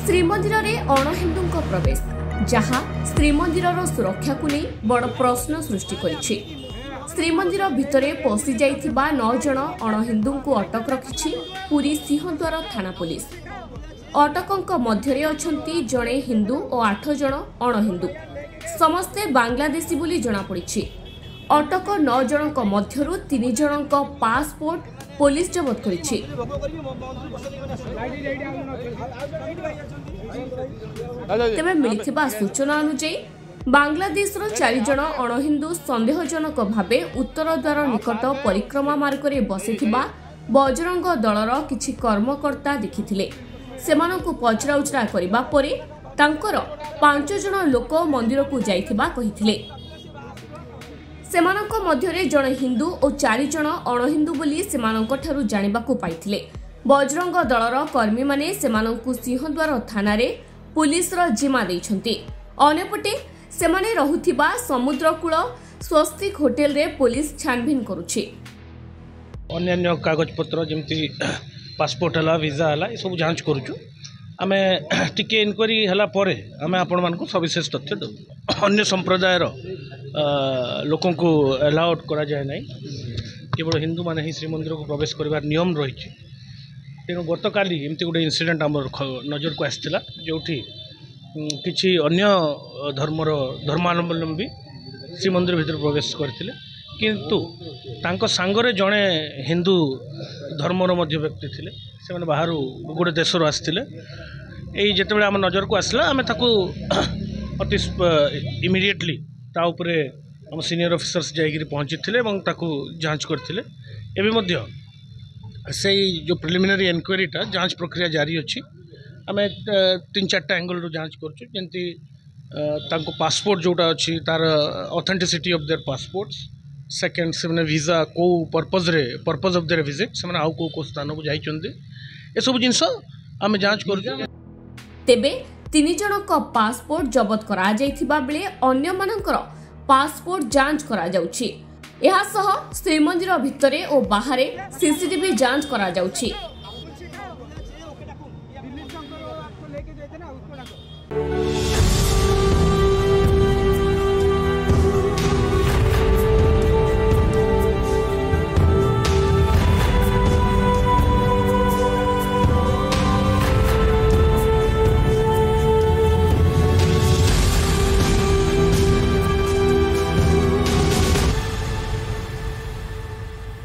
श्रीमंदिर में अणहिंदू प्रवेश जहाँ श्रीमंदिर सुरक्षा को नहीं बड़ प्रश्न सृष्टि करिछि। श्रीमंदिर भितरे पशि जाइथिबा 9 जन अणहिंदू को अटक रखिछि पुरी सिंहद्वार थाना पुलिस। अटकंक मध्यरे अछंती जणे हिंदू और 8 जन अणहिंदू, समस्ते बांग्लादेशी बोली जଣା पड़िछि। अटक 9 जनक मध्यरु 3 जनक पासपोर्ट पुलिस जबत करिछि। तेबे मिलिथिबा सूचना अनुसार बांग्लादेशर 4 जन अणहिंदू संदेहजनक भावे उत्तर द्वार निकट परिक्रमा मार्ग में बसिथिबा बजरंग दलर किछि कर्मकर्ता देखिथिले। सेमानकु पचराउचरा करिबा परे तांकर 5 जन लोक मंदिर को जाइथिबा कहिथिले। सेमानक मध्यरे जन हिंदू और 4 जन अणहिंदू बोली सेमानक ठारू जानिबाकु पाइथिले। बजरंग दलर कर्मी माने सेमानकु सिंहद्वार थाना रे पुलिस रो जिम्मा दैछंती। अन्यपटे सेमाने रहुथिबा समुद्रकूल स्वस्तिक होटेल रे पुलिस छानबीन करूछि। अन्य कागज पत्र जेमती पासपोर्ट हला वीजा हला ए सब जांच करूछु। आमे टिके इनक्वारी हला परे आमे आपण मानकु सविशेष तथ्य दउ। अन्य संप्रदायर लोकों को अलाउड करा जाए नहीं, केवल हिंदू माने ही श्रीमंदिर को प्रवेश करबार नियम रही। तेणु गत काली एमती गोटे इनसीडेंट आम नजर को आसला जोठी किछि अन्य धर्मावलंबी श्रीमंदिर भीतर प्रवेश करथिले, किंतु तांको सांगरे जड़े हिंदू धर्मर मध्य व्यक्ति थिले। से माने बाहर गोटे देशर आसथिले। एई जेतेबेले आम नजर को आसला आमे ताकू अति इमिडिएटली ता उपरे हम सीनियर ऑफिसर्स जाइगिरी पहुँची थे और ताकू जांच करथिले। एबे मध्य से जो प्रिलिमिनरी एनक्वारीटा जांच प्रक्रिया जारी अच्छी। आम 3-4 एंगल रू जांच करूँ जमती तांको पासपोर्ट जोटा अच्छी तार authenticity of their passports, second से मैंने वीजा को पर्पज ऑफ देयर विजिट से आउ को स्थान को जाइछन्ते ए सब जिनस आम जांच करूँ। तेबे 3 जनक पासपोर्ट जबत करा जाइथिबा बेले अन्य मानकर पासपोर्ट जांच करा जाउछि। एहा सह श्रीमंदिर भितरे और बाहरे सीसीटीवी जांच करा जाउछि।